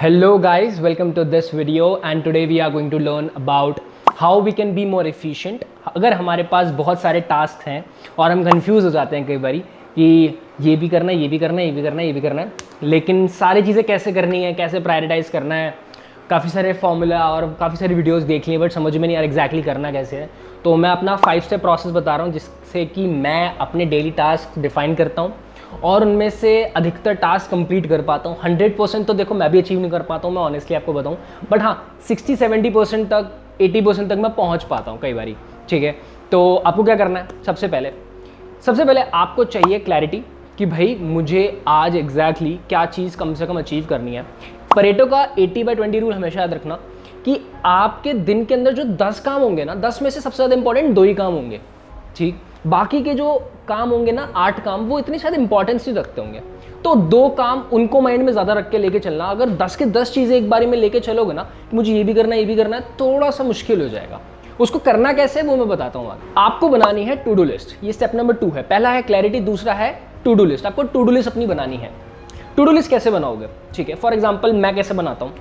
Hello guys, welcome to this video and today we are going to learn about how we can be more efficient। अगर हमारे पास बहुत सारे task हैं और हम कंफ्यूज हो जाते हैं कई बारी कि ये भी करना है, ये भी करना है, ये भी करना है, ये भी करना है, लेकिन सारी चीज़ें कैसे करनी है, कैसे प्रायोरिटाइज करना है, काफ़ी सारे फॉर्मूला और काफ़ी सारी वीडियोस देख लिए बट समझ में नहीं यार एग्जैक्टली करना कैसे है। तो मैं अपना 5 स्टेप प्रोसेस बता रहा हूँ जिससे कि मैं अपने डेली टास्क डिफाइन करता हूँ और उनमें से अधिकतर टास्क कंप्लीट कर पाता हूँ। 100% तो देखो मैं भी अचीव नहीं कर पाता हूँ, मैं ऑनेस्टली आपको बताऊँ, बट हाँ 60-70% तक 80% तक मैं पहुँच पाता हूँ कई बारी। ठीक है, तो आपको क्या करना है? सबसे पहले आपको चाहिए क्लैरिटी कि भाई मुझे आज एग्जैक्टली क्या चीज़ कम से कम अचीव करनी है। परेटो का 80/20 रूल हमेशा याद रखना कि आपके दिन के अंदर जो 10 काम होंगे ना, 10 में से सबसे ज़्यादा इंपॉर्टेंट 2 ही काम होंगे। ठीक, बाकी के जो काम होंगे ना 8 काम, वो इतनी शायद इंपॉर्टेंस नहीं रखते होंगे। तो 2 काम उनको माइंड में ज़्यादा रख के लेके चलना। अगर 10 के 10 चीज़ें एक बारी में लेके चलोगे ना कि मुझे ये भी करना है, ये भी करना है, थोड़ा सा मुश्किल हो जाएगा। उसको करना कैसे है वो मैं बताता हूँ। आपको बनानी है टू डू लिस्ट, ये स्टेप नंबर 2 है। पहला है क्लैरिटी, दूसरा है टू डू लिस्ट। आपको टू डू लिस्ट अपनी बनानी है। टू डू लिस्ट कैसे बनाओगे? ठीक है, फॉर एग्जाम्पल मैं कैसे बनाता हूँ,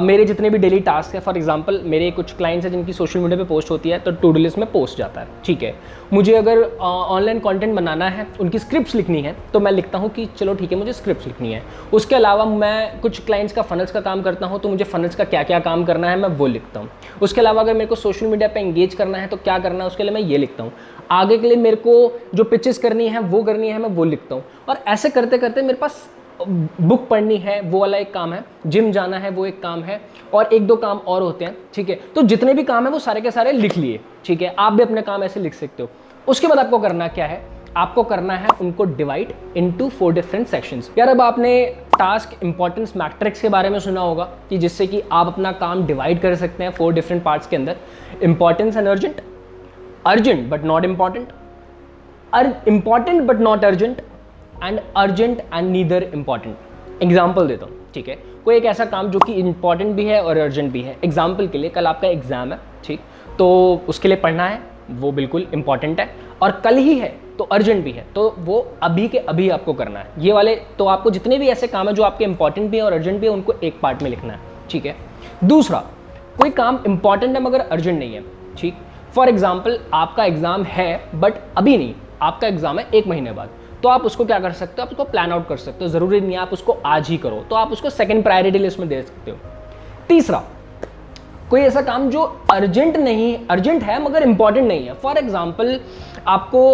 मेरे जितने भी डेली टास्क है, फॉर एग्जांपल मेरे कुछ क्लाइंट्स हैं जिनकी सोशल मीडिया पे पोस्ट होती है तो टू डू लिस्ट में पोस्ट जाता है। ठीक है, मुझे अगर ऑनलाइन कंटेंट बनाना है, उनकी स्क्रिप्ट्स लिखनी है, तो मैं लिखता हूँ कि चलो ठीक है मुझे स्क्रिप्ट्स लिखनी है। उसके अलावा मैं कुछ क्लाइंट्स का फनल्स का काम करता हूँ तो मुझे फनल्स का क्या क्या काम करना है मैं वो लिखता हूँ। उसके अलावा अगर मेरे को सोशल मीडिया पर एंगेज करना है तो क्या करना है उसके लिए मैं ये लिखता हूँ। आगे के लिए मेरे को जो पिचेस करनी है वो करनी है मैं वो लिखता हूँ। और ऐसे करते करते मेरे पास बुक पढ़नी है वो वाला एक काम है, जिम जाना है वो एक काम है, और 1-2 काम और होते हैं। ठीक है, तो जितने भी काम है वो सारे के सारे लिख लिए। ठीक है, आप भी अपने काम ऐसे लिख सकते हो। उसके बाद आपको करना क्या है? आपको करना है उनको डिवाइड इनटू 4 डिफरेंट सेक्शंस। यार अब आपने टास्क इंपॉर्टेंस मैट्रिक्स के बारे में सुना होगा कि जिससे कि आप अपना काम डिवाइड कर सकते हैं 4 डिफरेंट पार्ट्स के अंदर। Importance and urgent, urgent but not important, important but not urgent, and urgent and neither important. Example देता हूँ। ठीक है, कोई एक ऐसा काम जो कि इंपॉर्टेंट भी है और अर्जेंट भी है। एग्जाम्पल के लिए कल आपका एग्जाम है, ठीक, तो उसके लिए पढ़ना है, वो बिल्कुल इंपॉर्टेंट है, और कल ही है तो अर्जेंट भी है, तो वो अभी के अभी आपको करना है। ये वाले तो आपको जितने भी ऐसे काम है जो आपके इंपॉर्टेंट भी है और अर्जेंट भी है उनको एक पार्ट में लिखना है। ठीक है, दूसरा कोई काम इंपॉर्टेंट है मगर अर्जेंट नहीं है। ठीक, फॉर एग्जाम्पल आपका एग्जाम है बट अभी नहीं, आपका एग्जाम है 1 महीने बाद, तो आप उसको क्या कर सकते हो? आप उसको प्लान आउट कर सकते हो। ज़रूरी नहीं है आप उसको आज ही करो, तो आप उसको सेकंड प्रायोरिटी लिस्ट में दे सकते हो। तीसरा, कोई ऐसा काम जो अर्जेंट नहीं, अर्जेंट है मगर इंपॉर्टेंट नहीं है। फॉर एग्जांपल आपको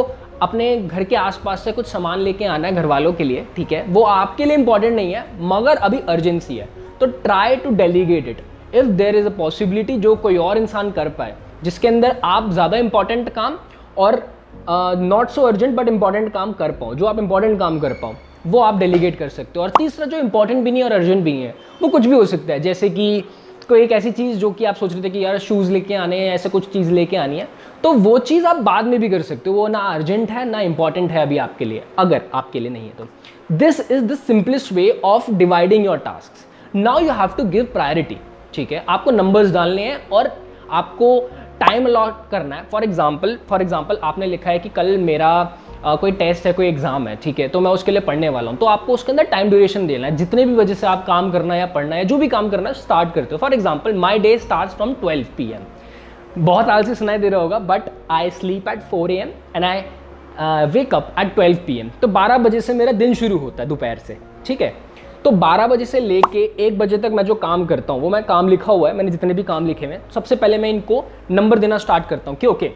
अपने घर के आसपास से कुछ सामान लेके आना है घर वालों के लिए। ठीक है, वो आपके लिए इंपॉर्टेंट नहीं है मगर अभी अर्जेंसी है, तो try to delegate it if there is a possibility जो कोई और इंसान कर पाए, जिसके अंदर आप ज़्यादा इंपॉर्टेंट काम और not so urgent but important काम कर पाओ, जो आप इंपॉर्टेंट काम कर पाओ वो आप डेलीगेट कर सकते हो। और तीसरा, जो इंपॉर्टेंट भी नहीं और अर्जेंट भी नहीं है, वो कुछ भी हो सकता है, जैसे कि कोई एक ऐसी चीज़ जो कि आप सोच रहे थे कि यार शूज़ लेके आने हैं, ऐसे कुछ चीज़ लेके आनी है, तो वो चीज़ आप बाद में भी कर सकते हो। वो ना अर्जेंट है ना इंपॉर्टेंट है अभी आपके लिए, अगर आपके लिए नहीं है तो। This is the simplest way of dividing your task. Now you have to give priority. ठीक है, आपको नंबर्स डालने हैं और आपको टाइम अलॉट करना है। फॉर एग्जाम्पल आपने लिखा है कि कल मेरा कोई टेस्ट है, कोई एग्जाम है, ठीक है, तो मैं उसके लिए पढ़ने वाला हूँ, तो आपको उसके अंदर टाइम ड्यूरेशन देना है। जितने भी वजह से आप काम करना है या पढ़ना है, जो भी काम करना है स्टार्ट करते हो। For example my day start from 12 PM। बहुत आलसी सुनाई दे रहा होगा but I sleep at 4 AM and I wake up at 12 PM। तो 12 बजे से मेरा दिन शुरू होता है दोपहर से। ठीक है, तो 12 बजे से लेके 1 बजे तक मैं जो काम करता हूँ, वो मैं काम लिखा हुआ है, मैंने जितने भी काम लिखे हुए हैं, सबसे पहले मैं इनको नंबर देना स्टार्ट करता हूँ कि ओके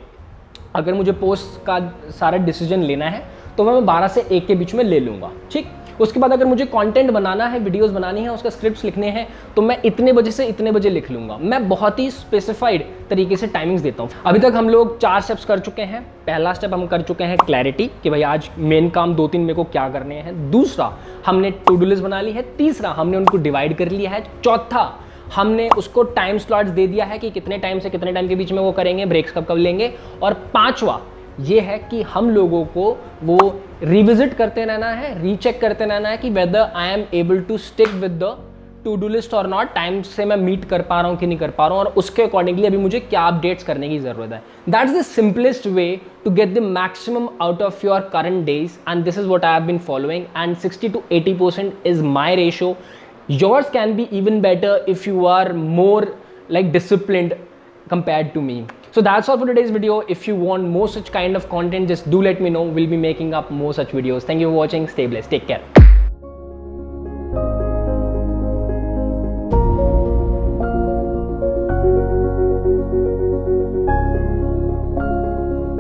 अगर मुझे पोस्ट का सारा डिसीजन लेना है तो मैं 12 से 1 के बीच में ले लूँगा। ठीक, उसके बाद अगर मुझे कंटेंट बनाना है, वीडियोस बनानी है, उसका स्क्रिप्ट्स लिखने हैं, तो मैं इतने बजे से इतने बजे लिख लूँगा। मैं बहुत ही स्पेसिफाइड तरीके से टाइमिंग्स देता हूँ। अभी तक हम लोग 4 स्टेप्स कर चुके हैं। पहला स्टेप हम कर चुके हैं क्लैरिटी कि भाई आज मेन काम 2-3 मेरे को क्या करने हैं। दूसरा, हमने टू डू लिस्ट बना ली है। तीसरा, हमने उनको डिवाइड कर लिया है। चौथा, हमने उसको टाइम स्लॉट्स दे दिया है कि कितने टाइम से कितने टाइम के बीच में वो करेंगे, ब्रेक्स कब कब लेंगे। और पांचवा ये है कि हम लोगों को वो रिविजिट करते रहना है, रीचेक करते रहना है कि whether I am able to stick with the to do list और नॉट, टाइम से मैं मीट कर पा रहा हूँ कि नहीं कर पा रहा हूँ, और उसके अकॉर्डिंगली अभी मुझे क्या अपडेट्स करने की जरूरत है। That's the simplest way to get the maximum out of your current days, and this is what I have been following, and 60 to 80% is my ratio yours can be even better if you are more like disciplined compared to me. So that's all for today's video. If you want more such kind of content, just do let me know. We'll be making up more such videos. Thank you for watching. Stay blessed. Take care.